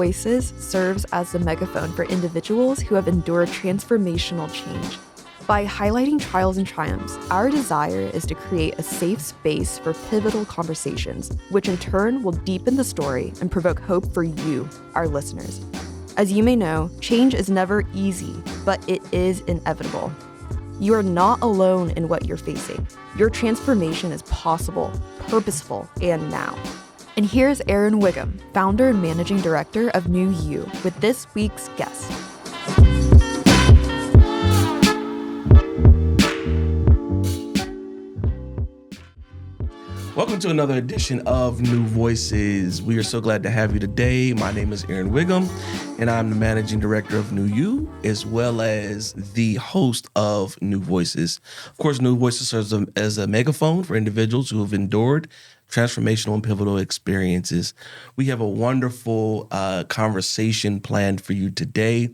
Voices serves as the megaphone for individuals who have endured transformational change. By highlighting trials and triumphs, our desire is to create a safe space for pivotal conversations, which in turn will deepen the story and provoke hope for you, our listeners. As you may know, change is never easy, but it is inevitable. You are not alone in what you're facing. Your transformation is possible, purposeful, and now. And here's Aaron Wiggum, founder and managing director of New You, with this week's guest. Welcome to another edition of New Voices. We are so glad to have you today. My name is Aaron Wiggum, and I'm the managing director of New You, as well as the host of New Voices. Of course, New Voices serves as a megaphone for individuals who have endured transformational and pivotal experiences. We have a wonderful conversation planned for you today.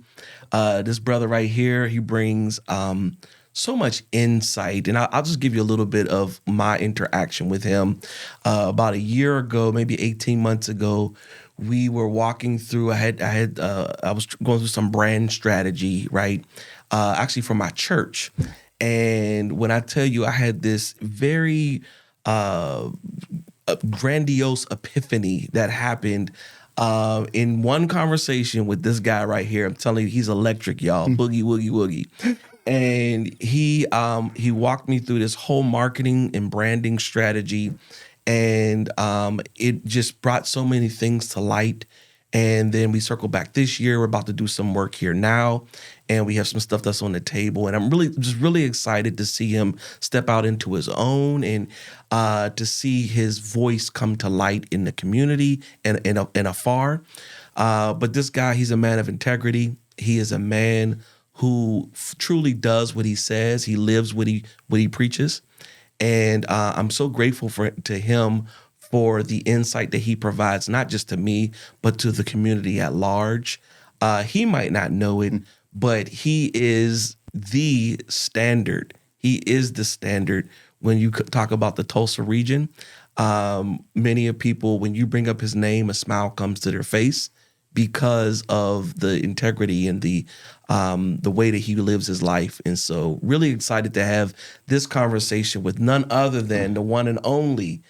This brother right here, he brings so much insight. And I'll just give you a little bit of my interaction with him. About a year ago, maybe 18 months ago, we were walking through, I was going through some brand strategy, right? Actually for my church. And when I tell you, I had this very grandiose epiphany that happened in one conversation with this guy right here. I'm telling you, he's electric, y'all. Boogie, woogie, woogie. And he walked me through this whole marketing and branding strategy, and it just brought so many things to light. And then we circled back this year. We're about to do some work here now, and we have some stuff that's on the table. And I'm really excited to see him step out into his own and to see his voice come to light in the community and afar. But this guy, he's a man of integrity. He is a man who truly does what he says. He lives what he preaches. And I'm so grateful to him for the insight that he provides, not just to me, but to the community at large. He might not know it, but he is the standard. He is the standard when you talk about the Tulsa region. Many of people, when you bring up his name, a smile comes to their face, because of the integrity and the way that he lives his life. And so really excited to have this conversation with none other than the one and only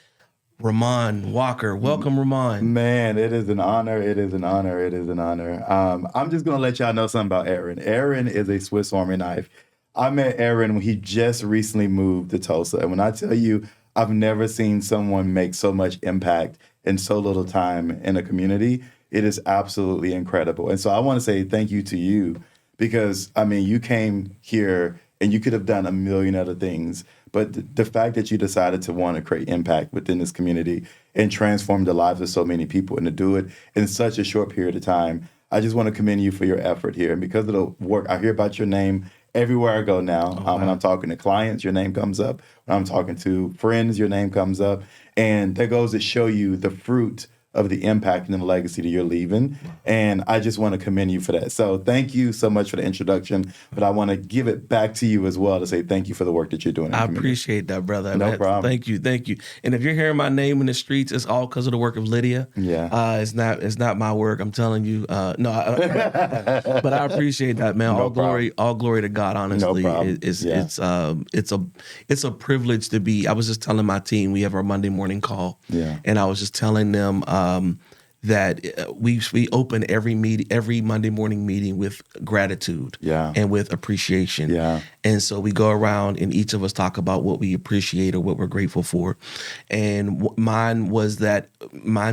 Ramond Walker. Welcome, Ramond. Man, it is an honor. It is an honor. It is an honor. I'm just going to let y'all know something about Aaron. Aaron is a Swiss Army knife. I met Aaron when he just recently moved to Tulsa. And when I tell you, I've never seen someone make so much impact in so little time in a community. It is absolutely incredible. And so I want to say thank you to you because, I mean, you came here and you could have done a million other things. But the fact that you decided to want to create impact within this community and transform the lives of so many people and to do it in such a short period of time, I just want to commend you for your effort here. And because of the work, I hear about your name everywhere I go now. Wow. When I'm talking to clients, your name comes up. When I'm talking to friends, your name comes up. And that goes to show you the fruit of the impact and the legacy that you're leaving. And I just want to commend you for that. So thank you so much for the introduction, but I want to give it back to you as well to say thank you for the work that you're doing. I appreciate that, brother. No problem. Thank you. And if you're hearing my name in the streets, it's all because of the work of Lydia. Yeah. It's not my work. I'm telling you. But I appreciate that, man. No all glory to God, honestly. No problem. It's a privilege to be. I was just telling my team, we have our Monday morning call. Yeah. And I was just telling them that we open every Monday morning meeting with gratitude and with appreciation. Yeah. And so we go around and each of us talk about what we appreciate or what we're grateful for. And mine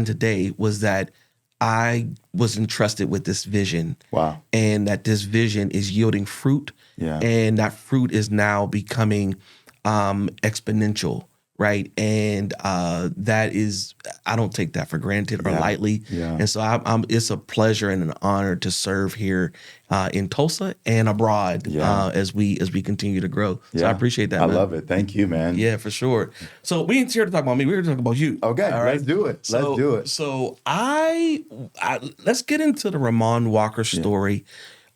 today was that I was entrusted with this vision. Wow. And that this vision is yielding fruit. Yeah. And that fruit is now becoming exponential. Right. And that is, I don't take that for granted or lightly. Yeah. And so it's a pleasure and an honor to serve here in Tulsa and abroad as we continue to grow. So I appreciate that. I love it. Thank you, man. Yeah, for sure. So we ain't here to talk about me. We're here to talk about you. Okay. All right. Let's do it. Let's do it. So let's get into the Ramond Walker story.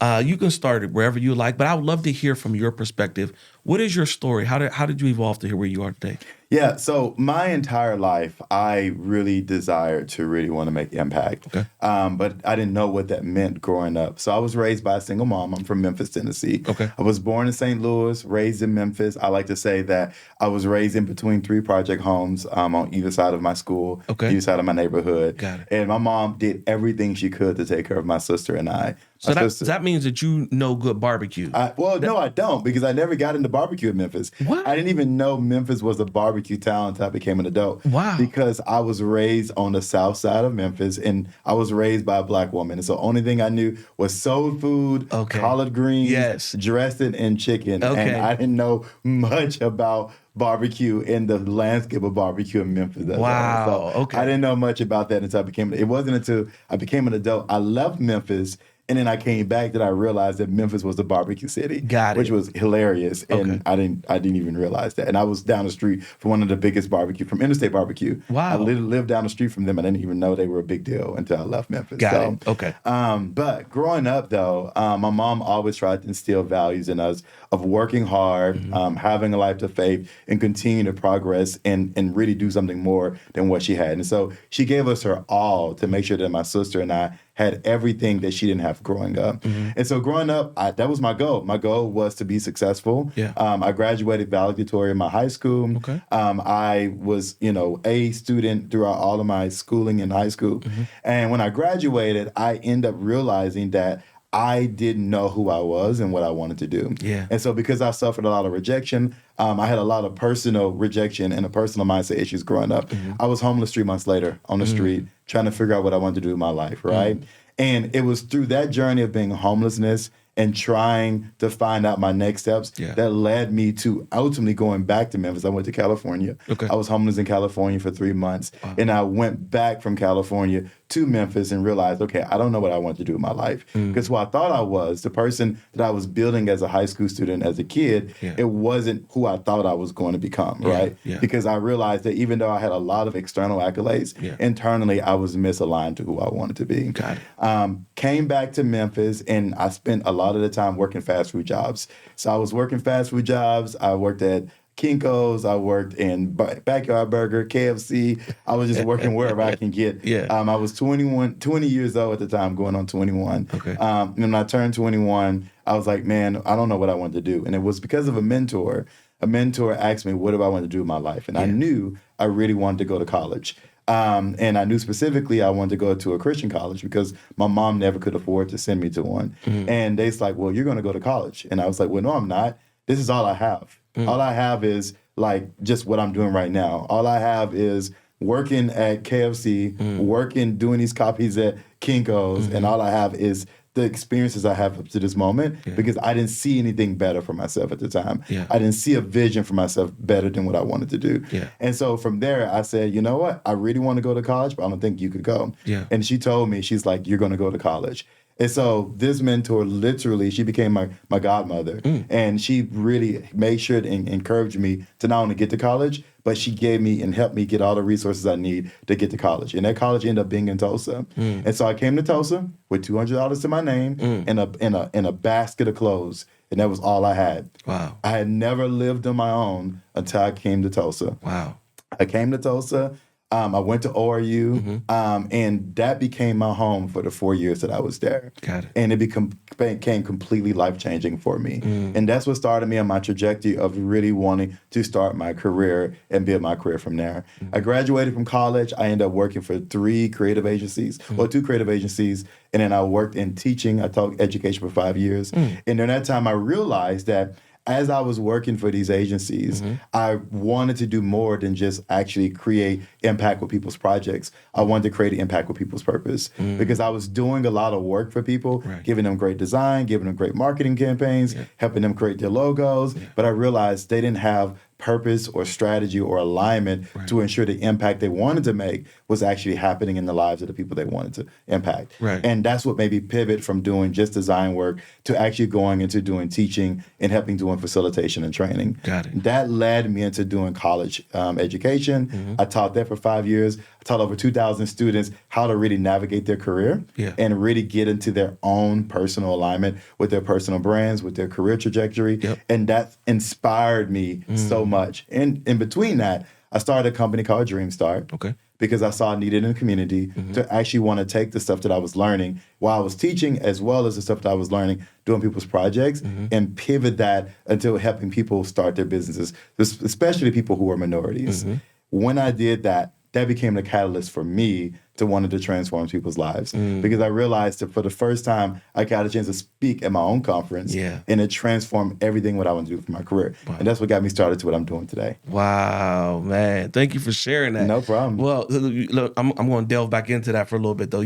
You can start it wherever you like, but I would love to hear from your perspective. What is your story? How did you evolve to here where you are today? Yeah, so my entire life, I really desired to really want to make impact. Okay. But I didn't know what that meant growing up. So I was raised by a single mom. I'm from Memphis, Tennessee. Okay. I was born in St. Louis, raised in Memphis. I like to say that I was raised in between 3 project homes on either side of my school, Okay. either side of my neighborhood. Got it. And my mom did everything she could to take care of my sister and I. So that means that you know good barbecue. No, I don't, because I never got into barbecue in Memphis. What? I didn't even know Memphis was a barbecue town until I became an adult. Wow. Because I was raised on the south side of Memphis, and I was raised by a black woman. And so the only thing I knew was soul food, Okay. collard greens, Yes. dressing, and chicken. Okay. And I didn't know much about barbecue and the landscape of barbecue in Memphis. Wow. So Okay. I didn't know much about that until it wasn't until I became an adult. I left Memphis. And then I came back that I realized that Memphis was a barbecue city, Got it. which was hilarious, and Okay. I didn't even realize that. And I was down the street from one of the biggest barbecue from Interstate Barbecue. Wow. I lived down the street from them. I didn't even know they were a big deal until I left Memphis. Got it. Okay. But growing up, though, my mom always tried to instill values in us of working hard, having a life of faith, and continue to progress and really do something more than what she had. And so she gave us her all to make sure that my sister and I had everything that she didn't have growing up. And so growing up, that was my goal. My goal was to be successful. Yeah. I graduated valedictorian in my high school. Okay. I was, a student throughout all of my schooling in high school. And when I graduated, I ended up realizing that I didn't know who I was and what I wanted to do. Yeah. And so because I suffered a lot of rejection, I had a lot of personal rejection and a personal mindset issues growing up. I was homeless 3 months later on the street trying to figure out what I wanted to do in my life, right? And it was through that journey of being homelessness and trying to find out my next steps that led me to ultimately going back to Memphis. I went to California. Okay. I was homeless in California for 3 months. And I went back from California to Memphis and realized, okay, I don't know what I want to do in my life. Because who I thought I was, the person that I was building as a high school student, as a kid, it wasn't who I thought I was going to become, right? Yeah. Because I realized that even though I had a lot of external accolades, internally I was misaligned to who I wanted to be. Got it. Came back to Memphis, and I spent a lot of the time working fast food jobs. So I was working fast food jobs. I worked at Kinko's. I worked in Backyard Burger, KFC. I was just working wherever I can get. I was 20 years old at the time, going on 21. Okay. And when I turned 21, I was like, man, I don't know what I want to do. And it was because of a mentor. A mentor asked me, what do I want to do in my life? And I knew I really wanted to go to college. And I knew specifically I wanted to go to a Christian college because my mom never could afford to send me to one. And they's like, well, you're going to go to college. And I was like, well, no, I'm not. This is all I have. All I have is like just what I'm doing right now. All I have is working at KFC, doing these copies at Kinko's, and all I have is the experiences I have up to this moment because I didn't see anything better for myself at the time. I didn't see a vision for myself better than what I wanted to do. And so from there, I said, you know what? I really want to go to college, but I don't think you could go. And she told me, she's like, you're going to go to college. And so this mentor, literally, she became my godmother. And she really made sure to encourage me to not only get to college, but she gave me and helped me get all the resources I need to get to college. And that college ended up being in Tulsa. And so I came to Tulsa with $200 to my name and a basket of clothes. And that was all I had. Wow. I had never lived on my own until I came to Tulsa. Wow. I came to Tulsa. I went to ORU, and that became my home for the 4 years that I was there. Got it. And it became completely life-changing for me. And that's what started me on my trajectory of really wanting to start my career and build my career from there. I graduated from college. I ended up working for 2 creative agencies, and then I worked in teaching. I taught education for 5 years. And during that time, I realized that as I was working for these agencies, I wanted to do more than just actually create impact with people's projects. I wanted to create impact with people's purpose because I was doing a lot of work for people, giving them great design, giving them great marketing campaigns, helping them create their logos. But I realized they didn't have purpose or strategy or alignment to ensure the impact they wanted to make was actually happening in the lives of the people they wanted to impact. And that's what made me pivot from doing just design work to actually going into doing teaching and helping doing facilitation and training. Got it. That led me into doing college education. I taught that for 5 years. I taught over 2,000 students how to really navigate their career and really get into their own personal alignment with their personal brands, with their career trajectory. And that inspired me so much. And in between that, I started a company called Dream Start. Okay. Because I saw a need in the community to actually want to take the stuff that I was learning while I was teaching, as well as the stuff that I was learning doing people's projects, and pivot that until helping people start their businesses, especially people who are minorities. When I did that, that became the catalyst for me to wanting to transform people's lives. Because I realized that for the first time, I got a chance to speak at my own conference, and it transformed everything what I want to do for my career. Wow. And that's what got me started to what I'm doing today. Wow, man. Thank you for sharing that. No problem. Well, look, I'm going to delve back into that for a little bit, though.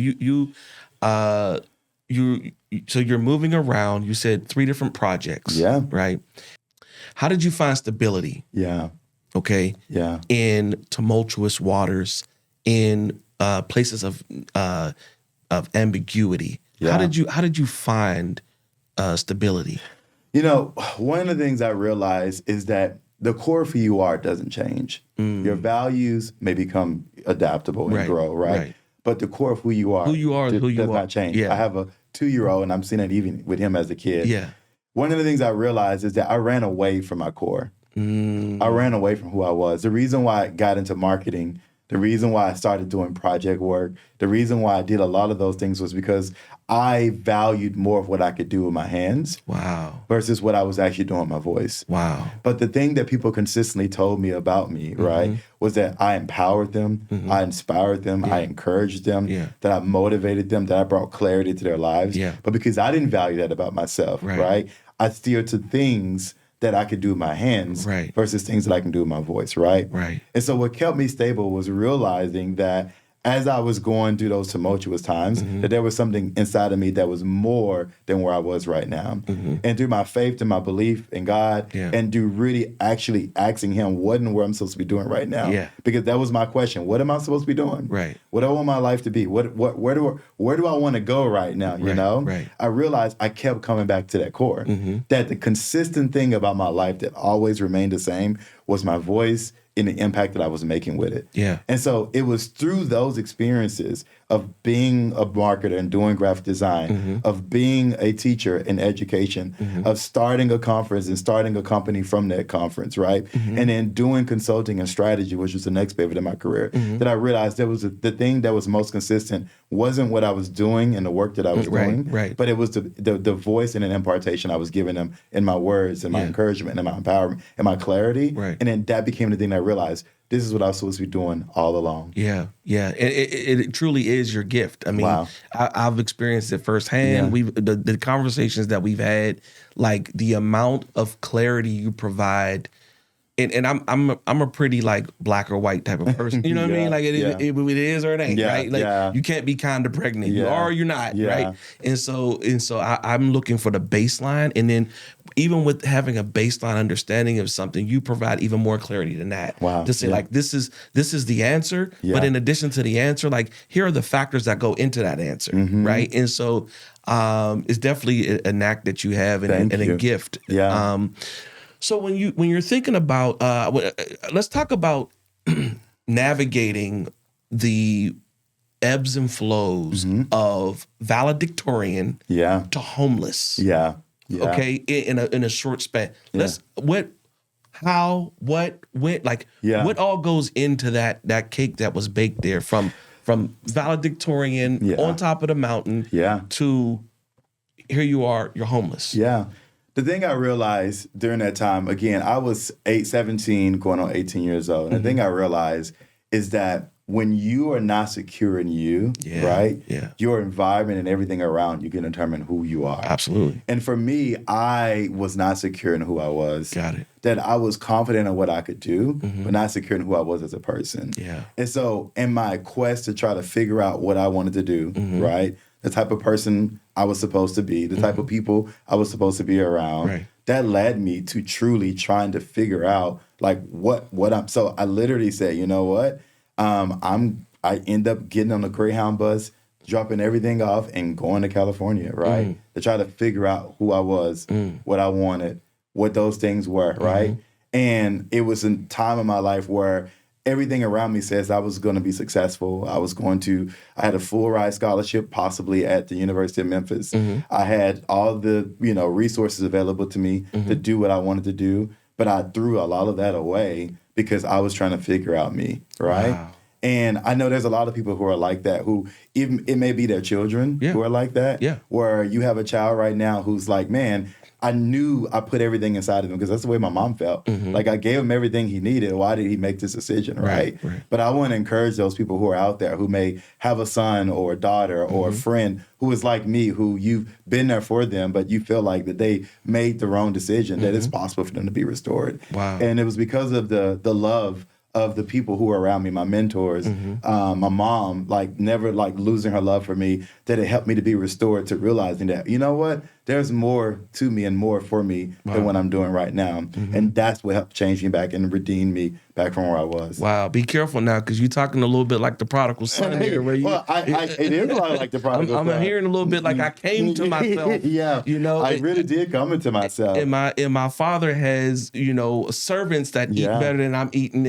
So you're moving around. You said 3 different projects. Yeah. Right? How did you find stability? Yeah. Okay. Yeah. In tumultuous waters, in places of ambiguity. Yeah. How did you find stability? You know, one of the things I realized is that the core of who you are doesn't change. Your values may become adaptable and grow, right? But the core of who you are, does not change. Yeah. I have a 2-year-old, and I'm seeing it even with him as a kid. Yeah. One of the things I realized is that I ran away from my core. I ran away from who I was. The reason why I got into marketing, the reason why I started doing project work, the reason why I did a lot of those things was because I valued more of what I could do with my hands. Wow. Versus what I was actually doing with my voice. Wow. But the thing that people consistently told me about me, right, was that I empowered them, I inspired them, I encouraged them, that I motivated them, that I brought clarity to their lives. But because I didn't value that about myself, right, I steered to things that I could do with my hands versus things that I can do with my voice, right? And so what kept me stable was realizing that as I was going through those tumultuous times, that there was something inside of me that was more than where I was right now. And through my faith and my belief in God, and through really actually asking Him, what in the world I'm supposed to be doing right now? Because that was my question. What am I supposed to be doing? What do I want my life to be? Where do I want to go right now? You know? I realized I kept coming back to that core. That the consistent thing about my life that always remained the same was my voice and the impact that I was making with it. And so it was through those experiences of being a marketer and doing graphic design, of being a teacher in education, of starting a conference and starting a company from that conference, right? And then doing consulting and strategy, which was the next pivot in my career, that I realized there was the thing that was most consistent wasn't what I was doing and the work that I was doing, but it was the voice and an impartation I was giving them in my words and my encouragement and my empowerment and my clarity. And then that became the thing that I realized, this is what I was supposed to be doing all along. Yeah. It truly is your gift. I mean, I've experienced it firsthand. The conversations that we've had, like the amount of clarity you provide. And I'm a pretty like black or white type of person. You know what I mean? Like it is or it ain't, right? Like you can't be kind of pregnant. You are or you're not, right? And so I'm looking for the baseline, and then even with having a baseline understanding of something, you provide even more clarity than that. To say like this is the answer, but in addition to the answer, like here are the factors that go into that answer, right? And so it's definitely a knack that you have and a gift. So when you're thinking about, let's talk about navigating the ebbs and flows of valedictorian to homeless. Okay, in a short span. What all goes into that cake that was baked there from valedictorian on top of the mountain to here you are, you're homeless. The thing I realized during that time, again, I was 17, going on 18 years old. And the thing I realized is that when you are not secure in you, right, your environment and everything around you can determine who you are. Absolutely. And for me, I was not secure in who I was. Got it. That I was confident in what I could do, but not secure in who I was as a person. And so in my quest to try to figure out what I wanted to do, right, the type of person I was supposed to be, the type of people I was supposed to be around, that led me to truly trying to figure out like what I'm. So I literally said, you know what, I end up getting on the Greyhound bus, dropping everything off, and going to California, right, to try to figure out who I was, what I wanted, what those things were, right. And it was a time in my life where everything around me says I was going to be successful. I had a full ride scholarship, possibly at the University of Memphis. I had all the, resources available to me to do what I wanted to do, but I threw a lot of that away because I was trying to figure out me, right? Wow. And I know there's a lot of people who are like that, who even it may be their children who are like that. Yeah. Where you have a child right now who's like, man, I knew I put everything inside of him because that's the way my mom felt. Like I gave him everything he needed. Why did he make this decision, right? But I want to encourage those people who are out there who may have a son or a daughter or a friend who is like me, who you've been there for them, but you feel like that they made the wrong decision, that it's possible for them to be restored. Wow. And it was because of the love of the people who were around me, my mentors, my mom, like never like losing her love for me, that it helped me to be restored to realizing that, you know what, there's more to me and more for me than what I'm doing right now. And that's what helped change me back and redeem me back from where I was. Wow. Be careful now, because you're talking a little bit like the prodigal son here. Where you, well, it is a lot like the prodigal son. I'm hearing a little bit like I came to myself. Yeah. You know, I really did come into myself. And my father has, you know, servants that eat better than I'm eating.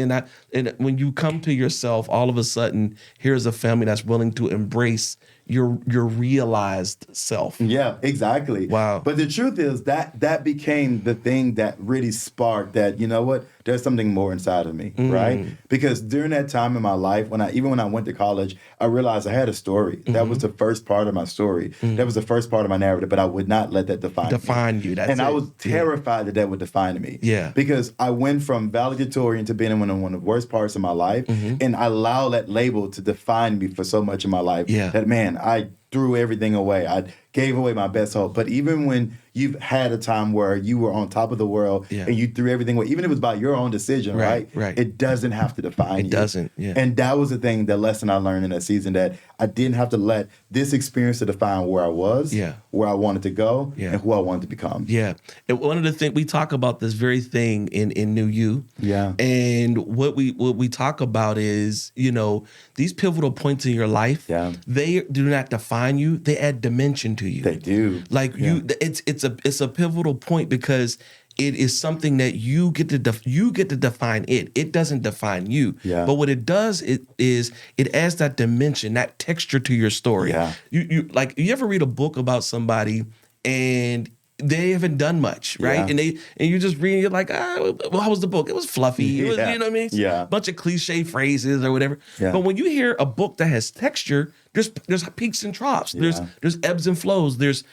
And when you come to yourself, all of a sudden, here's a family that's willing to embrace your realized self. Yeah, exactly. Wow. But the truth is that became the thing that really sparked that, you know what, there's something more inside of me, right? Because during that time in my life, even when I went to college, I realized I had a story. That was the first part of my story. That was the first part of my narrative, but I would not let that define you. That's and I was terrified that would define me. Yeah. Because I went from valedictorian to being in one of the worst parts of my life, and I allowed that label to define me for so much of my life. Yeah. That, man, I threw everything away. I gave away my best hope. But even when you've had a time where you were on top of the world and you threw everything away, even if it was by your own decision, right? Right. It doesn't have to define you. It doesn't, yeah. And that was the lesson I learned in that season, that I didn't have to let this experience to define where I was, where I wanted to go, and who I wanted to become. Yeah. And one of the things, we talk about this very thing in New You. Yeah. And what we talk about is, you know, these pivotal points in your life, they do not define you, they add dimension to you. They do. Like it's a pivotal point, because it is something that you get to define it. It doesn't define you. Yeah. But what it does is it adds that dimension, that texture to your story. Yeah. You you ever read a book about somebody and they haven't done much, right? Yeah. And you just read, you're like, well, how was the book? It was fluffy. It was, you know what I mean? Yeah. A bunch of cliche phrases or whatever. Yeah. But when you hear a book that has texture, there's peaks and troughs. Yeah. There's ebbs and flows. There's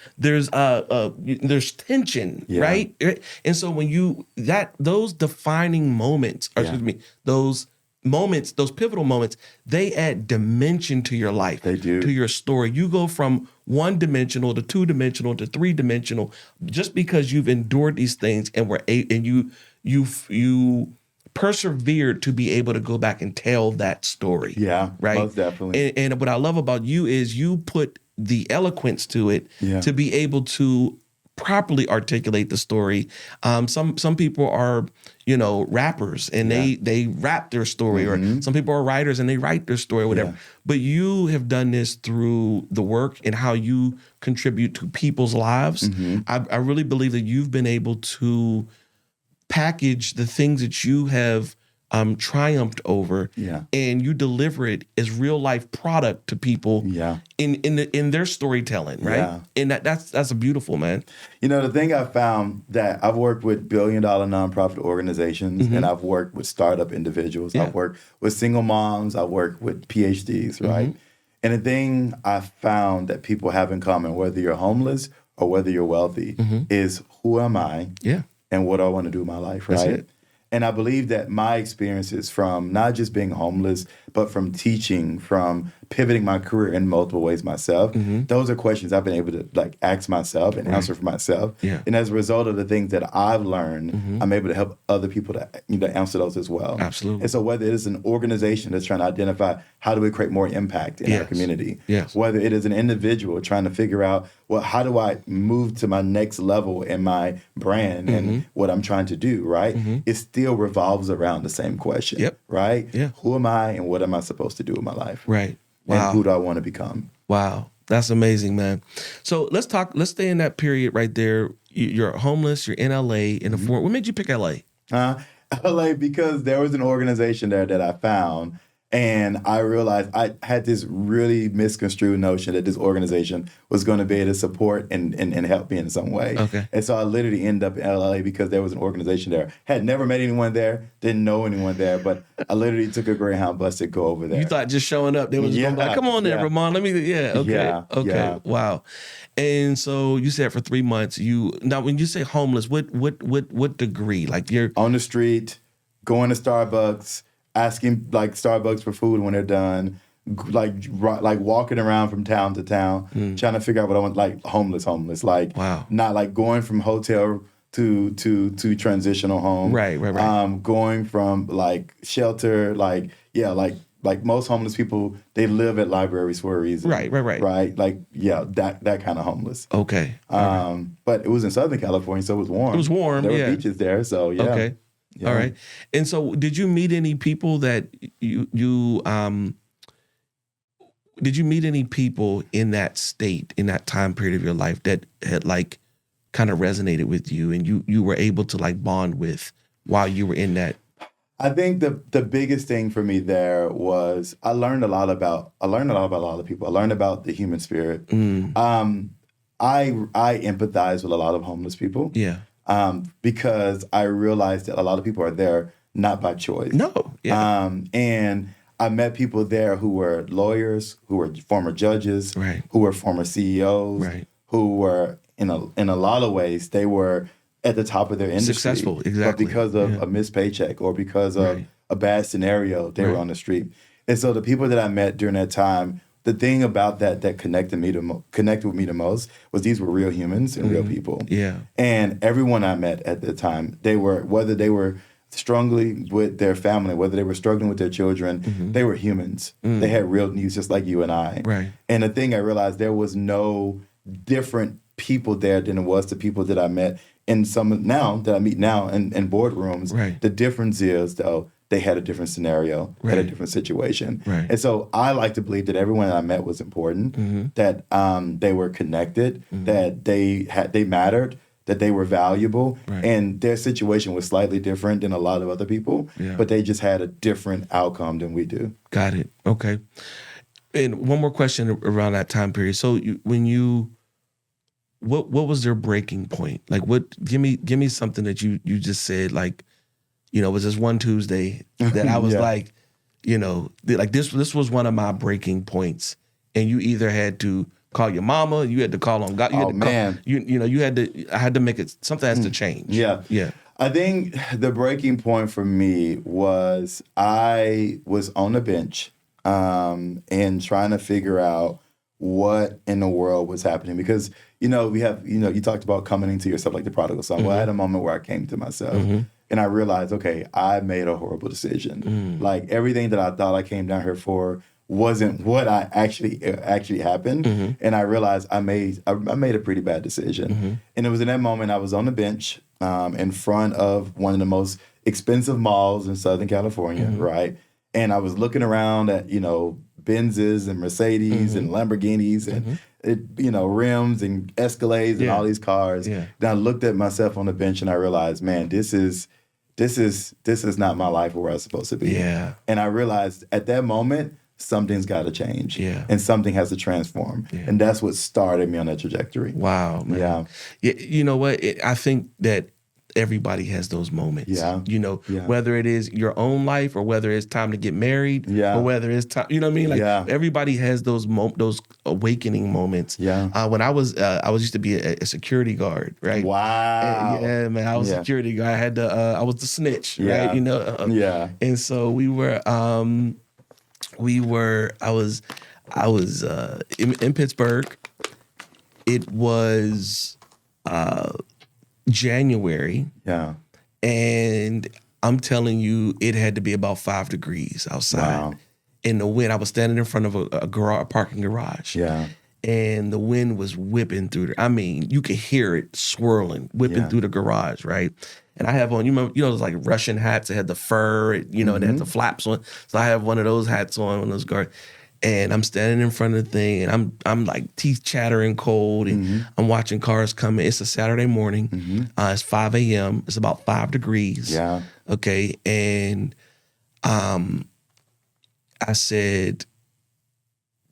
tension, right? And so when those defining moments, or excuse me, those moments, those pivotal moments, they add dimension to your life. They do. To your story. You go from one-dimensional to two-dimensional to three-dimensional, just because you've endured these things and you persevered to be able to go back and tell that story. Yeah, right. most definitely. And what I love about you is you put the eloquence to it to be able to properly articulate the story. Some people are, you know, rappers and they rap their story, or some people are writers and they write their story, or whatever. Yeah. But you have done this through the work and how you contribute to people's lives. I really believe that you've been able to package the things that you have triumphed over, and you deliver it as real life product to people in their storytelling, right? Yeah. And that's a beautiful, man. You know, the thing I found, that I've worked with billion-dollar nonprofit organizations, and I've worked with startup individuals. I've worked with single moms. I've worked with PhDs, right? And the thing I found that people have in common, whether you're homeless or whether you're wealthy, is who am I? Yeah. And what do I want to do in my life, right? That's it. And I believe that my experiences, from not just being homeless, but from teaching, from pivoting my career in multiple ways myself, those are questions I've been able to ask myself and answer for myself. Yeah. And as a result of the things that I've learned, I'm able to help other people to answer those as well. Absolutely. And so whether it is an organization that's trying to identify how do we create more impact in our community, whether it is an individual trying to figure out, well, how do I move to my next level in my brand and what I'm trying to do, right? It still revolves around the same question, right? Yeah. Who am I and what am I supposed to do in my life? Right. Wow. And who do I want to become? Wow. That's amazing, man. So let's stay in that period right there. You're homeless, you're in LA, in the what made you pick LA? LA, because there was an organization there that I found, And I realized I had this really misconstrued notion that this organization was going to be able to support and help me in some way. Okay. And so I literally ended up in LA because there was an organization there. Had never met anyone there, didn't know anyone there, but I literally took a Greyhound bus to go over there. You thought just showing up, they was going to be like, come on there, Ramond. Let me, okay. Wow. And so you said for 3 months, now when you say homeless, what degree? Like you're on the street, going to Starbucks, asking like Starbucks for food when they're done, like walking around from town to town, trying to figure out what I want, like homeless, like not like going from hotel to transitional home, right. Going from like shelter, like most homeless people, they live at libraries for a reason, right, like that kind of homeless. Okay, but it was in Southern California, so it was warm. It was warm. There were beaches there, so yeah. Okay. Yeah. All right. And so did you meet any people that did you meet any people in that state, in that time period of your life that had like kind of resonated with you and you were able to like bond with while you were in that? I think the biggest thing for me there was I learned a lot about a lot of people. I learned about the human spirit. I empathize with a lot of homeless people. Yeah. Because I realized that a lot of people are there not by choice. No. Yeah. And I met people there who were lawyers, who were former judges, right. who were former CEOs, right. who were in a lot of ways they were at the top of their industry. Successful, exactly. But because of a missed paycheck or because of a bad scenario, they were on the street. And so the people that I met during that time, the thing about that connected with me the most was these were real humans and real people. Yeah. And everyone I met at the time, whether they were struggling with their family, whether they were struggling with their children, they were humans. They had real needs just like you and I. Right. And the thing I realized, there was no different people there than it was the people that I met in that I meet now in boardrooms. Right. The difference is, though, they had a different scenario, had a different situation. Right. And so I like to believe that everyone that I met was important, that they were connected, that they mattered, that they were valuable, and their situation was slightly different than a lot of other people, but they just had a different outcome than we do. Got it. Okay. And one more question around that time period. So what was their breaking point? Like give me something that you just said, like, it was this one Tuesday that I was like, like this was one of my breaking points. And you either had to call your mama, you had to call on God. I had to make it, something has to change. Yeah. Yeah. I think the breaking point for me was I was on the bench and trying to figure out what in the world was happening. Because, we have, you talked about coming into yourself like the prodigal son. Well, I had a moment where I came to myself. And I realized, okay, I made a horrible decision. Like everything that I thought I came down here for wasn't what I actually happened. And I realized I made a pretty bad decision. And it was in that moment I was on the bench in front of one of the most expensive malls in Southern California, right? And I was looking around at, Benzes and Mercedes and Lamborghinis and rims and Escalades and all these cars. Yeah. Then I looked at myself on the bench and I realized, man, this is not my life where I was supposed to be. Yeah. And I realized at that moment, something's got to change. Yeah. And something has to transform. Yeah. And that's what started me on that trajectory. Wow, man. Yeah. You know what? I think that everybody has those moments. Yeah. Whether it is your own life or whether it's time to get married or whether it's time, you know what I mean? Like everybody has those awakening moments. Yeah. When I was used to be a security guard, right? Wow. Yeah, man. I was a security guard. I had to, I was the snitch, right? And so I was in Pittsburgh. It was, January. Yeah. And I'm telling you, it had to be about 5 degrees outside. Wow. In the wind, I was standing in front of a parking garage. Yeah. And the wind was whipping through you could hear it swirling, whipping through the garage, right? And I have on, those like Russian hats that had the fur, and they had the flaps on. So I have one of those hats on, one of those guards. And I'm standing in front of the thing, and I'm like teeth chattering cold, and I'm watching cars coming. It's a Saturday morning. It's 5 a.m. It's about 5 degrees. Yeah. Okay. And I said,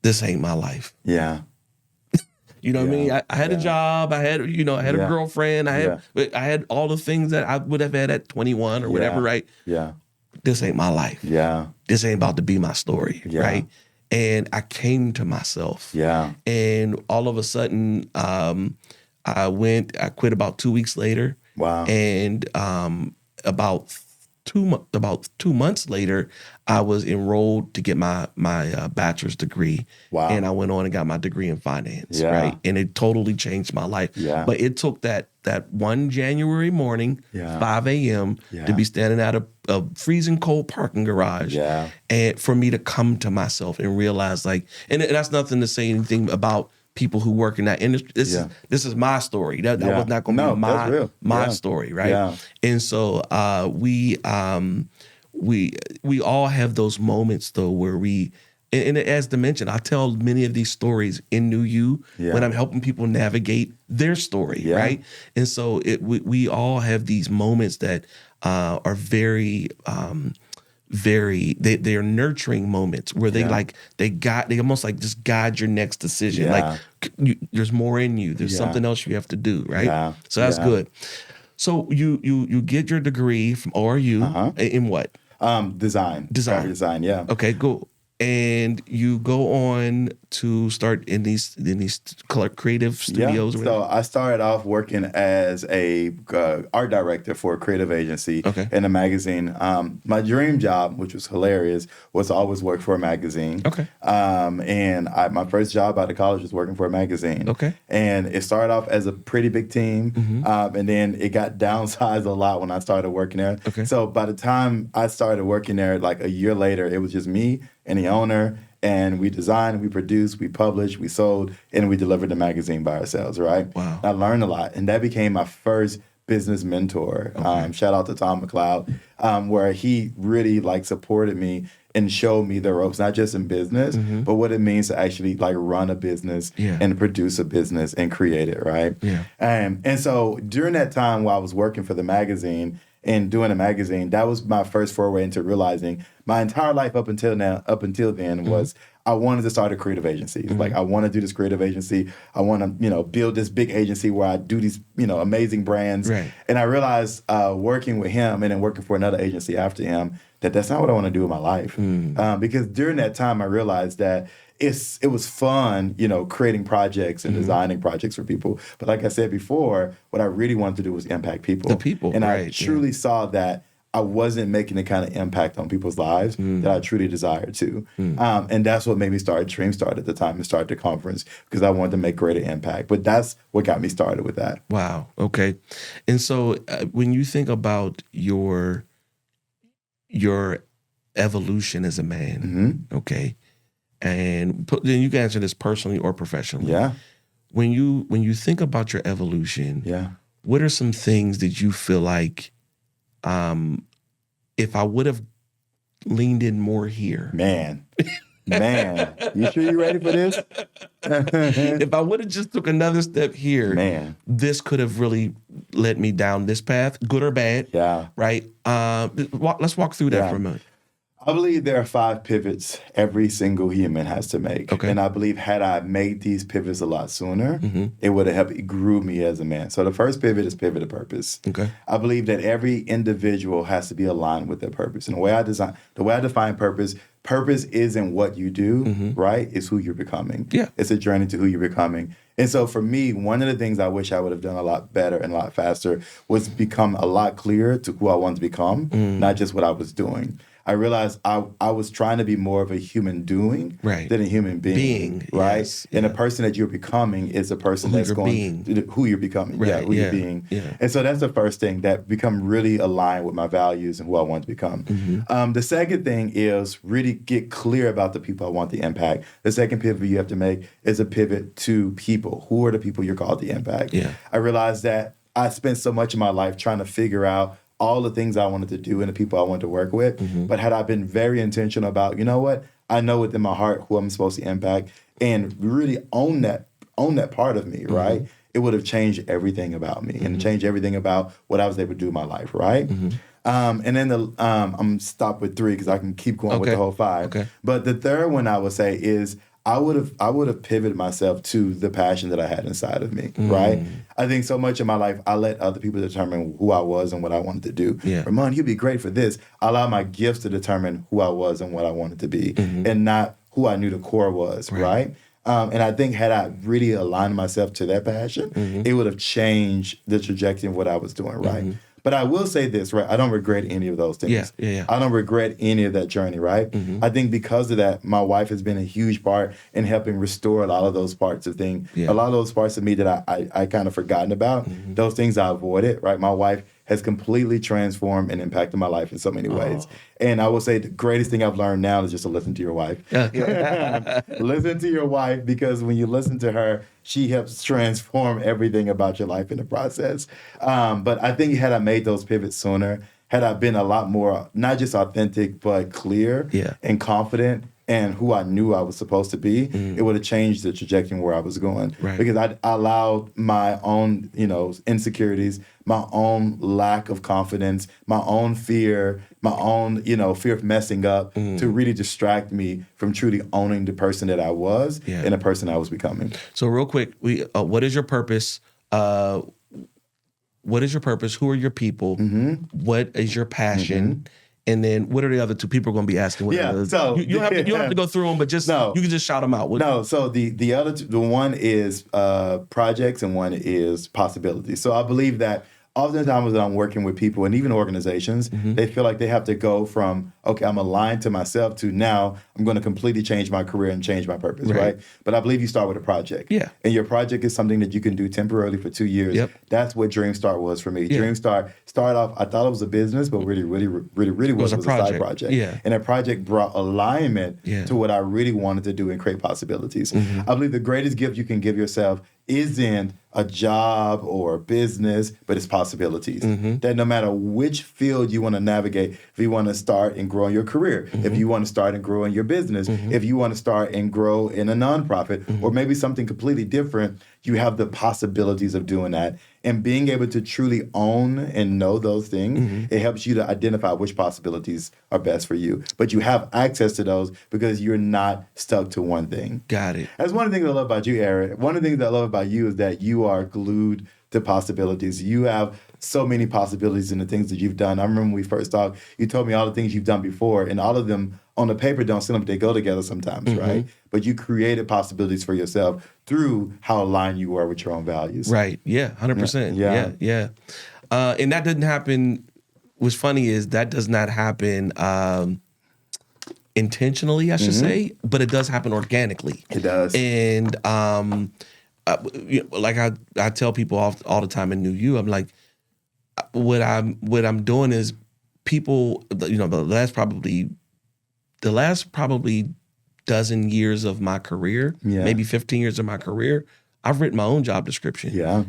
this ain't my life. Yeah. You know what I mean? I had a job. I had, I had a girlfriend. I had all the things that I would have had at 21 or whatever, right? Yeah. This ain't my life. Yeah. This ain't about to be my story, right? And I came to myself. Yeah. And all of a sudden, I quit about 2 weeks later. Wow. And about 2 months later, I was enrolled to get my bachelor's degree. Wow. And I went on and got my degree in finance, Yeah. right? And it totally changed my life. Yeah. But it took that one January morning, 5 a.m., to be standing at a freezing cold parking garage, and for me to come to myself and realize, like, and that's nothing to say anything about people who work in that industry. This is my story. That was not going to be my story, right? Yeah. And so we all have those moments though where we. And as mentioned, I tell many of these stories in New You when I'm helping people navigate their story, right? And so we all have these moments that are very, they're nurturing moments where they almost like just guide your next decision. Like there's more in you. There's something else you have to do, right? Yeah. So that's good. So you get your degree from ORU in what? Design. Graphic design. Yeah. Okay, cool. And you go on to start in these creative studios. Yeah. So I started off working as a art director for a creative agency in a magazine. My dream job, which was hilarious, was to always work for a magazine. Okay. And my first job out of college was working for a magazine. Okay. And it started off as a pretty big team, and then it got downsized a lot when I started working there. Okay. So by the time I started working there, like a year later, it was just me and the owner, and we designed, we produced, we published, we sold, and we delivered the magazine by ourselves, right? Wow. I learned a lot, and that became my first business mentor. Okay. Shout out to Tom McLeod, where he really supported me and showed me the ropes, not just in business, but what it means to actually run a business and produce a business and create it, right? Yeah. And so during that time while I was working for the magazine and doing a magazine, that was my first foray into realizing my entire life up until then was I wanted to start a creative agency. Like I want to do this creative agency. I want to, build this big agency where I do these, amazing brands. Right. And I realized working with him and then working for another agency after him that's not what I want to do in my life. Because during that time I realized that it was fun, creating projects and designing projects for people. But like I said before, what I really wanted to do was impact people. The people, and I truly saw that I wasn't making the kind of impact on people's lives that I truly desired to. And that's what made me start Dream Start at the time and start the conference, because I wanted to make greater impact. But that's what got me started with that. Wow. Okay. And so when you think about your evolution as a man, okay, and then you can answer this personally or professionally. Yeah. When you think about your evolution, what are some things that you feel like, if I would have leaned in more here, man, you sure you ready for this? If I would have just took another step here, this could have really led me down this path, good or bad. Yeah. Right. Let's walk through that for a minute. I believe there are 5 pivots every single human has to make. Okay. And I believe had I made these pivots a lot sooner, it would have helped grow me as a man. So the first pivot is pivot of purpose. Okay. I believe that every individual has to be aligned with their purpose. And the way I define purpose isn't what you do, right? It's who you're becoming. Yeah. It's a journey to who you're becoming. And so for me, one of the things I wish I would have done a lot better and a lot faster was become a lot clearer to who I wanted to become, not just what I was doing. I realized I was trying to be more of a human doing than a human being, right? Yes, and the person that you're becoming is a person who you're becoming, who you're being. Yeah. And so that's the first thing, that become really aligned with my values and who I want to become. The second thing is really get clear about the people I want to impact. The second pivot you have to make is a pivot to people. Who are the people you're called to impact? Yeah. I realized that I spent so much of my life trying to figure out all the things I wanted to do and the people I wanted to work with. But had I been very intentional about, I know within my heart who I'm supposed to impact, and really own that part of me, right? It would have changed everything about me and changed everything about what I was able to do in my life, right? And then I'm stopped with 3 because I can keep going with the whole 5. Okay. But the third one I would say is I would have pivoted myself to the passion that I had inside of me, right? I think so much in my life, I let other people determine who I was and what I wanted to do. Yeah. Ramond, you'd be great for this. I allowed my gifts to determine who I was and what I wanted to be, and not who I knew the core was, right? And I think had I really aligned myself to that passion, it would have changed the trajectory of what I was doing, right? But I will say this, right? I don't regret any of those things. Yeah. I don't regret any of that journey, right? I think because of that, my wife has been a huge part in helping restore a lot of those parts of things. Yeah. A lot of those parts of me that I kind of forgotten about, those things I avoided, right? My wife has completely transformed and impacted my life in so many ways. And I will say the greatest thing I've learned now is just to listen to your wife. Listen to your wife, because when you listen to her, she helps transform everything about your life in the process. But I think had I made those pivots sooner, had I been a lot more, not just authentic, but clear and confident and who I knew I was supposed to be, it would have changed the trajectory where I was going. Right. Because I allowed my own, insecurities, my own lack of confidence, my own fear, my own, fear of messing up to really distract me from truly owning the person that I was and the person I was becoming. So real quick, what is your purpose? What is your purpose? Who are your people? What is your passion? And then what are the other 2 people are going to be asking? What are so you don't have to go through them, but just you can just shout them out. So the other 2, the one is projects and one is possibilities. So I believe that oftentimes when I'm working with people and even organizations, they feel like they have to go from, okay, I'm aligned to myself to now I'm going to completely change my career and change my purpose, right? But I believe you start with a project. Yeah. And your project is something that you can do temporarily for 2 years. Yep. That's what Dream Start was for me. Yeah. Dream Start started off, I thought it was a business, but really was a side project. Yeah. And that project brought alignment to what I really wanted to do and create possibilities. I believe the greatest gift you can give yourself isn't a job or a business, but it's possibilities. That no matter which field you want to navigate, if you want to start and grow in your career, if you want to start and grow in your business, if you want to start and grow in a nonprofit, or maybe something completely different, you have the possibilities of doing that. And being able to truly own and know those things, it helps you to identify which possibilities are best for you. But you have access to those because you're not stuck to one thing. Got it. That's one of the things I love about you, Aaron. One of the things I love about you is that you are glued to possibilities. You have so many possibilities in the things that you've done. I remember when we first talked, you told me all the things you've done before, and all of them on the paper don't seem like they go together sometimes, right? But you created possibilities for yourself through how aligned you were with your own values. Right. Yeah. 100%. Yeah. And that didn't happen. What's funny is that does not happen intentionally, I should say, but it does happen organically. It does. And like I tell people all the time in New U, I'm like, what I'm doing is people, the last probably dozen years of my career, maybe 15 years of my career, I've written my own job description. Yeah.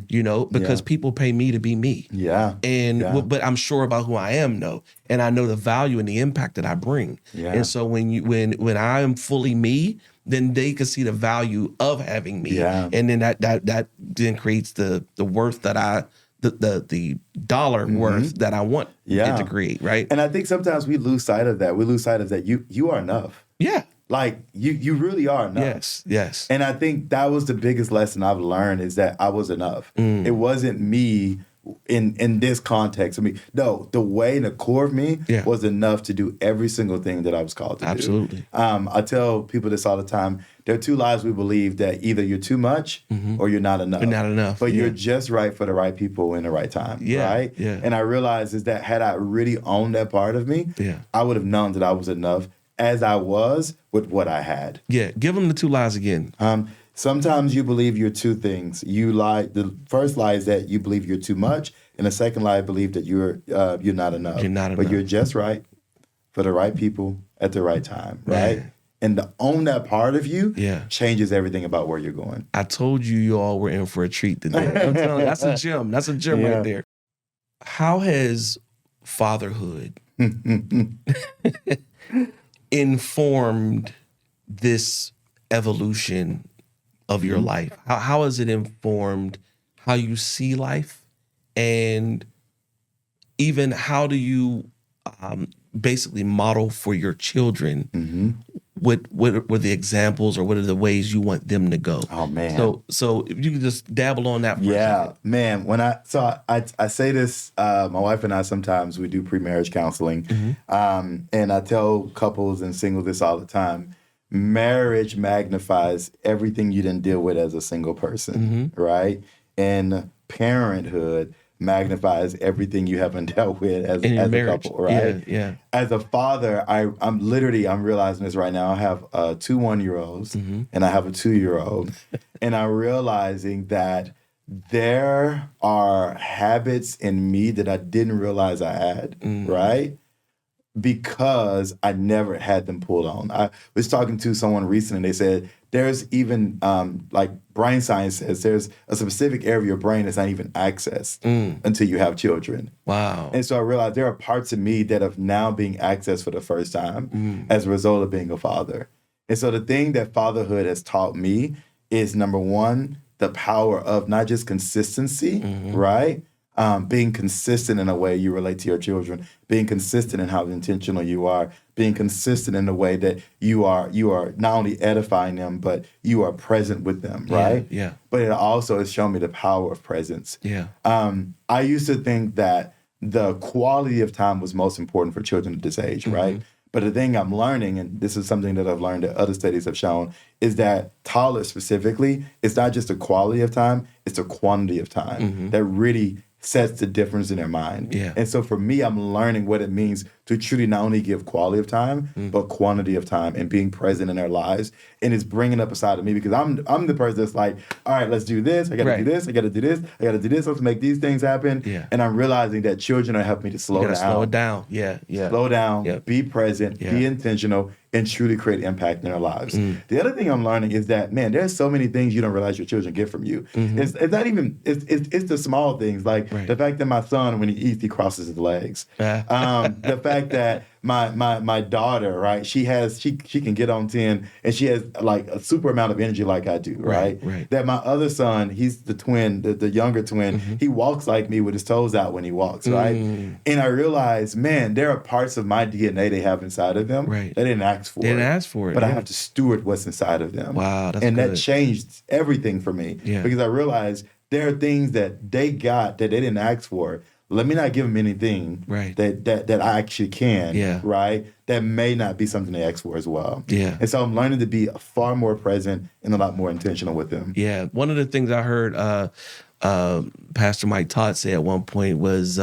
Because people pay me to be me. Yeah. But I'm sure about who I am, though. And I know the value and the impact that I bring. Yeah. And so when I am fully me, then they can see the value of having me. Yeah. And then that then creates the worth that the dollar worth that I want it to create, right? And I think sometimes we lose sight of that. We lose sight of that you are enough. Yeah. Like you really are enough. Yes. And I think that was the biggest lesson I've learned is that I was enough. It wasn't me in this context. I mean, no, the way and the core of me was enough to do every single thing that I was called to do. Absolutely. I tell people this all the time. There are 2 lies we believe, that either you're too much or you're not enough. You're not enough. But you're just right for the right people in the right time. Yeah. Right? Yeah. And I realized is that had I really owned that part of me, I would have known that I was enough as I was with what I had. Yeah. Give them the 2 lies again. Sometimes you believe you're 2 things. You lie. The first lie is that you believe you're too much, and the second lie, I believe that you're not enough. You're not enough. But you're just right for the right people at the right time, right? And to own that part of you changes everything about where you're going. I told you all were in for a treat today. I'm telling you, that's a gem. That's a gem right there. How has fatherhood informed this evolution of your life? How has it informed how you see life? And even how do you basically model for your children? What were the examples, or what are the ways you want them to go? Oh man. So if you could just dabble on that for a second. Man. When I say this, my wife and I sometimes we do pre-marriage counseling, and I tell couples and singles this all the time. Marriage magnifies everything you didn't deal with as a single person, right? And parenthood magnifies everything you haven't dealt with as a couple, right? Yeah. As a father, I'm realizing this right now. I have 2 1-year-olds and I have a 2-year-old, and I'm realizing that there are habits in me that I didn't realize I had, right? Because I never had them pulled on. I was talking to someone recently, and they said there's even like brain science says there's a specific area of your brain that's not even accessed until you have children. Wow. And so I realized there are parts of me that are now being accessed for the first time as a result of being a father. And so the thing that fatherhood has taught me is, number one, the power of not just consistency, right? Being consistent in a way you relate to your children, being consistent in how intentional you are, being consistent in the way that you are not only edifying them, but you are present with them, right? Yeah. But it also has shown me the power of presence. Yeah. I used to think that the quality of time was most important for children at this age, right? But the thing I'm learning, and this is something that I've learned that other studies have shown, is that toddlers specifically, it's not just the quality of time, it's the quantity of time that really sets the difference in their mind. Yeah. And so for me, I'm learning what it means to truly not only give quality of time, but quantity of time and being present in their lives. And it's bringing up a side of me because I'm the person that's like, all right, let's do this. I got to do this. I got to do this. I got to do this. Let's make these things happen. Yeah. And I'm realizing that children are helping me to slow down. Slow it down. Yeah. Slow down, be present, be intentional, and truly create impact in their lives. The other thing I'm learning is that, man, there's so many things you don't realize your children get from you. It's not even, it's the small things, like the fact that my son, when he eats, he crosses his legs. The fact that my daughter, right, she can get on 10 and she has like a super amount of energy like I do, right? That my other son, he's the twin, the younger twin, he walks like me with his toes out when he walks, right? And I realized, man, there are parts of my DNA they have inside of them they didn't ask for. They didn't ask for it. But I have to steward what's inside of them. Wow, that's and good. that changed everything for me because I realized there are things that they got that they didn't ask for. Let me not give them anything that I actually can, right? That may not be something they ask for as well. Yeah. And so I'm learning to be far more present and a lot more intentional with them. Yeah. One of the things I heard Pastor Mike Todd say at one point was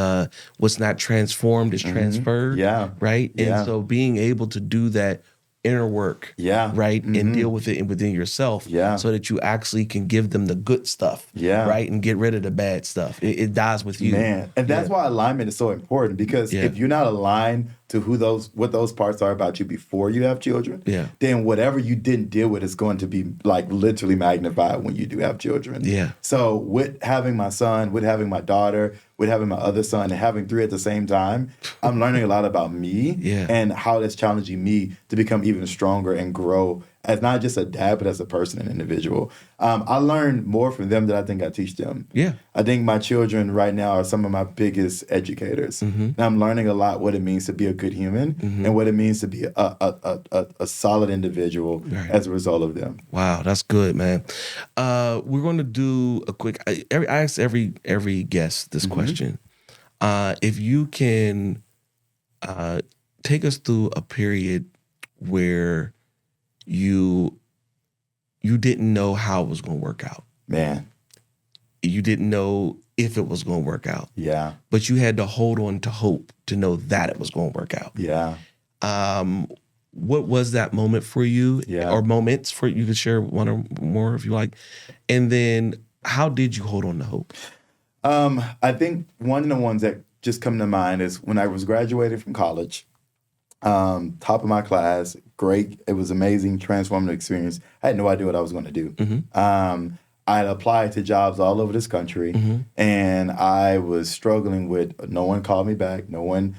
what's not transformed is transferred. Yeah. Right? And so being able to do that inner work, right, and deal with it within yourself, so that you actually can give them the good stuff, right, and get rid of the bad stuff. It dies with you, man. And that's why alignment is so important because if you're not aligned to what those parts are about you before you have children, then whatever you didn't deal with is going to be like literally magnified when you do have children. So with having my son, with having my daughter, with having my other son, and having 3 at the same time, I'm learning a lot about me and how that's challenging me to become even stronger and grow as not just a dad, but as a person and individual. I learn more from them than I think I teach them. I think my children right now are some of my biggest educators. And I'm learning a lot what it means to be a good human and what it means to be a solid individual as a result of them. Wow, that's good, man. We're going to do a quick. I ask every guest this question. If you can take us through a period where you didn't know how it was going to work out. Man. You didn't know if it was going to work out. Yeah. But you had to hold on to hope to know that it was going to work out. Yeah. What was that moment for you? Or moments for you could share one or more if you like. And then how did you hold on to hope? I think one of the ones that just come to mind is when I was graduating from college, top of my class, great. It was amazing, transformative experience. I had no idea what I was going to do. I had applied to jobs all over this country, and I was struggling with, no one called me back. No one,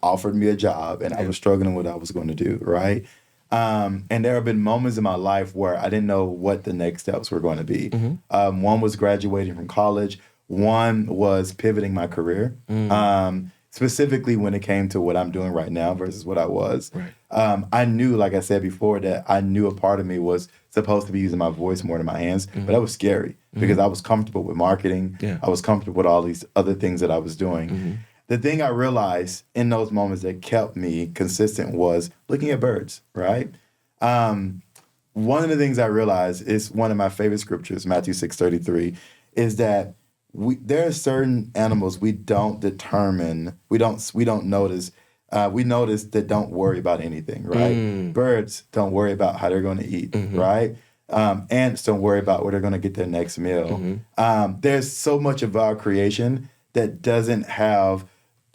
offered me a job, and I was struggling with what I was going to do, right? And there have been moments in my life where I didn't know what the next steps were going to be. One was graduating from college. One was pivoting my career, specifically when it came to what I'm doing right now versus what I was. Right. I knew, like I said before, that I knew a part of me was supposed to be using my voice more than my hands, but that was scary because I was comfortable with marketing. Yeah. I was comfortable with all these other things that I was doing. The thing I realized in those moments that kept me consistent was looking at birds, right? One of the things I realized is one of my favorite scriptures, Matthew 6:33, is that there are certain animals we don't determine, we don't notice. We notice that don't worry about anything, right? Birds don't worry about how they're going to eat, right? Ants don't worry about where they're going to get their next meal. There's so much of our creation that doesn't have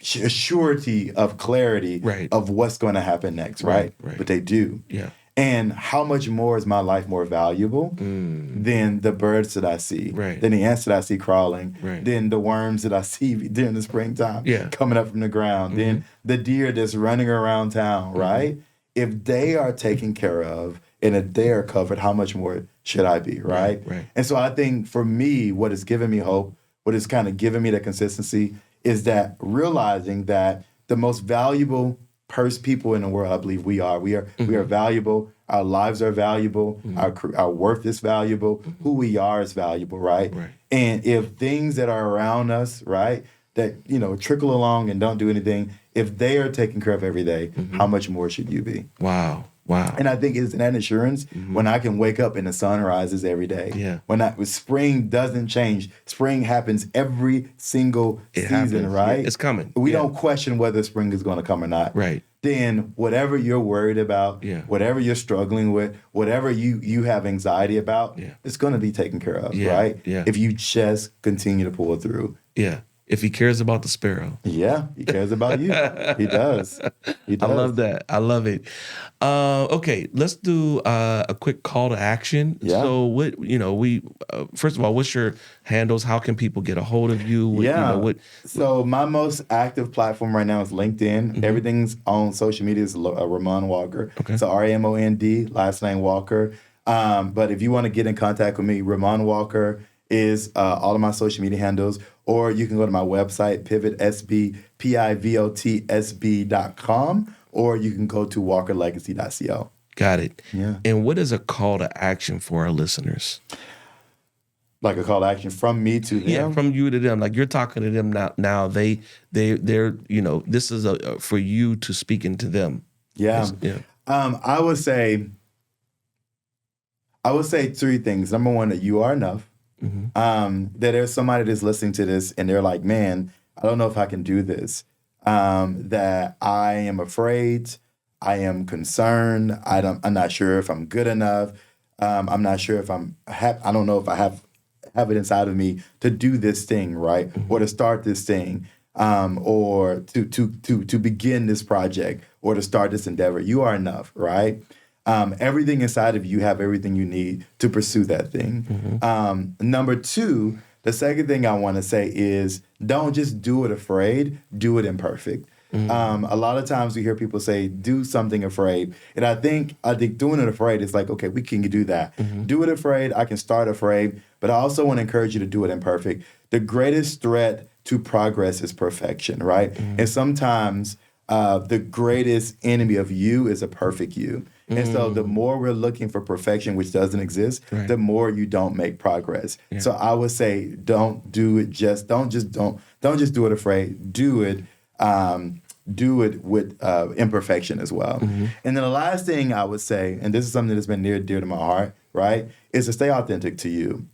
a surety of clarity of what's going to happen next, right? But they do. Yeah. And how much more is my life more valuable than the birds that I see, than the ants that I see crawling, than the worms that I see during the springtime coming up from the ground, than the deer that's running around town, right? If they are taken care of and if they are covered, how much more should I be, right? And so I think for me, what has given me hope, what has kind of given me the consistency is that realizing that the most valuable people in the world, I believe we are valuable. Our lives are valuable. Our worth is valuable. Who we are is valuable, right? And if things that are around us, right, that, you know, trickle along and don't do anything, if they are taken care of every day, how much more should you be? Wow. And I think it's that insurance when I can wake up and the sun rises every day. When spring doesn't change. Spring happens every single season, right? It's coming. We don't question whether spring is going to come or not. Then whatever you're worried about, whatever you're struggling with, whatever you have anxiety about, it's going to be taken care of, right? If you just continue to pull it through. If he cares about the sparrow. Yeah, he cares about you. He does. He does. I love that. I love it. Okay, let's do a quick call to action. So, first of all, what's your handles? How can people get a hold of you? So my most active platform right now is LinkedIn. Everything's on social media is Ramond Walker. So Ramond, last name Walker. But if you want to get in contact with me, Ramond Walker is all of my social media handles, or you can go to my website, pivotsb.com, or you can go to walkerlegacy.co. Got it. Yeah. And what is a call to action for our listeners? Like a call to action from me to them? Yeah, from you to them. Like you're talking to them now. They're this is for you to speak into them. Yeah. I would say three things. Number one, that you are enough. That there's somebody that's listening to this and they're like, man, I don't know if I can do this. That I am afraid, I am concerned, I'm not sure if I'm good enough. I'm not sure if I don't know if I have it inside of me to do this thing, right? Or to start this thing, or to begin this project or to start this endeavor. You are enough, right? Everything inside of you have everything you need to pursue that thing. Number two, the second thing I want to say is don't just do it afraid, do it imperfect. A lot of times we hear people say, do something afraid. And I think doing it afraid is like, okay, we can do that. Do it afraid. I can start afraid. But I also want to encourage you to do it imperfect. The greatest threat to progress is perfection, right? And sometimes the greatest enemy of you is a perfect you. And so the more we're looking for perfection, which doesn't exist, the more you don't make progress. So I would say, don't do it don't just do it afraid. Do it with imperfection as well. And then the last thing I would say, and this is something that's been near and dear to my heart, right, is to stay authentic to you.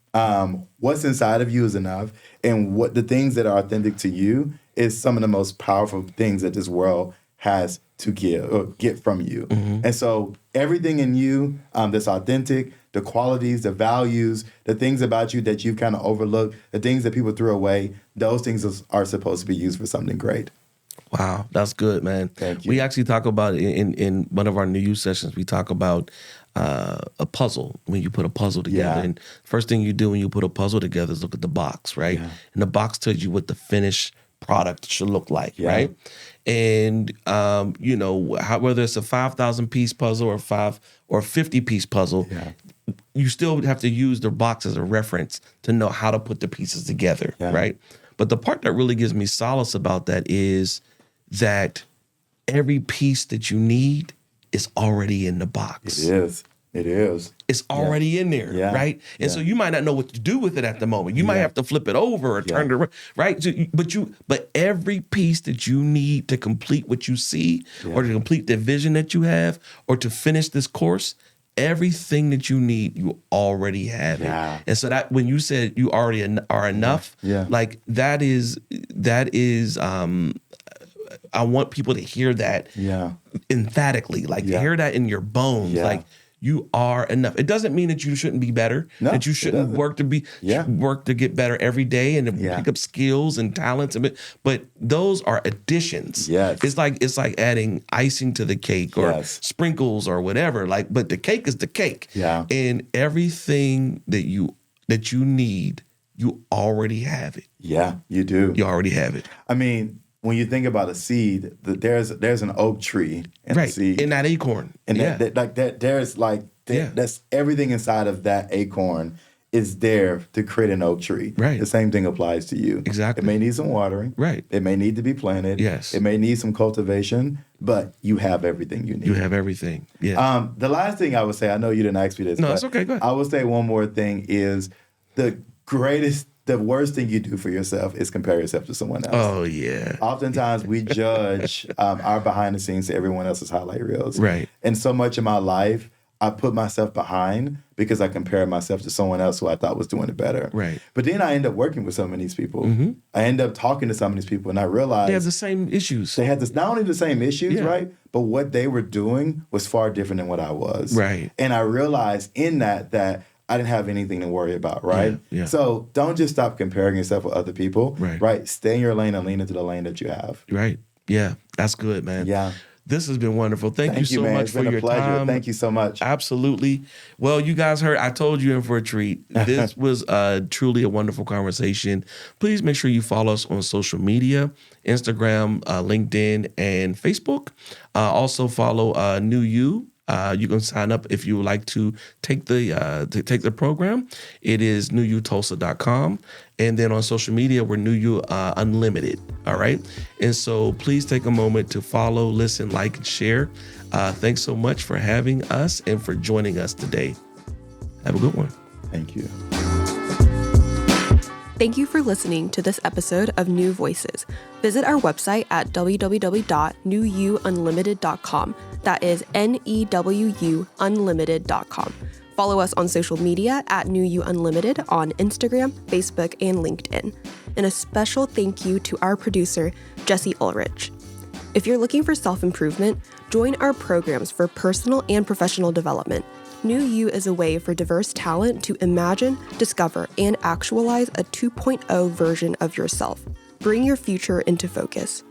What's inside of you is enough. And what the things that are authentic to you is some of the most powerful things that this world has to give or get from you. And so everything in you that's authentic, the qualities, the values, the things about you that you've kind of overlooked, the things that people threw away, those things are supposed to be used for something great. Wow, that's good, man. Thank you. We actually talk about in one of our New Youth sessions, we talk about a puzzle, when you put a puzzle together. And first thing you do when you put a puzzle together is look at the box, right? And the box tells you what the finished product should look like, right? And whether it's a 5,000 piece puzzle or 50 piece puzzle, you still have to use the box as a reference to know how to put the pieces together, right? But the part that really gives me solace about that is that every piece that you need is already in the box. It is. It is. It's already in there, right? And so you might not know what to do with it at the moment. You might have to flip it over or turn it around, right? So but every piece that you need to complete what you see or to complete the vision that you have or to finish this course, everything that you need, you already have it. And so that when you said you already are enough, like that is I want people to hear that emphatically, like to hear that in your bones, like you are enough. It doesn't mean that you shouldn't be better, that you shouldn't work to get better every day and to pick up skills and talents, but those are additions. It's like adding icing to the cake or sprinkles or whatever. Like, but the cake is the cake. And everything that you need, you already have it. Yeah, you do. You already have it. I mean, when you think about a seed, there's an oak tree in the seed. In that acorn. And that's everything inside of that acorn is there to create an oak tree. The same thing applies to you. Exactly. It may need some watering. It may need to be planted. It may need some cultivation, but you have everything you need. You have everything. The last thing I would say, I know you didn't ask me this. No, it's okay. Go ahead. I would say one more thing is the worst thing you do for yourself is compare yourself to someone else. Oh, yeah. Oftentimes we judge our behind the scenes to everyone else's highlight reels. And so much of my life, I put myself behind because I compared myself to someone else who I thought was doing it better. But then I end up working with some of these people. I end up talking to some of these people and I realized they have the same issues. They had not only the same issues, right? But what they were doing was far different than what I was. And I realized in that I didn't have anything to worry about, right? So don't just stop comparing yourself with other people, right? Stay in your lane and lean into the lane that you have. Yeah, that's good, man. This has been wonderful. Thank you so much for your time. Thank you so much. Absolutely. Well, you guys heard, I told you in for a treat. This was truly a wonderful conversation. Please make sure you follow us on social media, Instagram, LinkedIn, and Facebook. Also follow New You. You can sign up if you would like to take the program. It is newutulsa.com. And then on social media, we're New You Unlimited. All right. And so please take a moment to follow, listen, like, and share. Thanks so much for having us and for joining us today. Have a good one. Thank you. Thank you for listening to this episode of New Voices. Visit our website at www.newuunlimited.com. That is NEWU Unlimited.com. Follow us on social media at New You Unlimited on Instagram, Facebook, and LinkedIn. And a special thank you to our producer, Jesse Ulrich. If you're looking for self-improvement, join our programs for personal and professional development. New You is a way for diverse talent to imagine, discover, and actualize a 2.0 version of yourself. Bring your future into focus.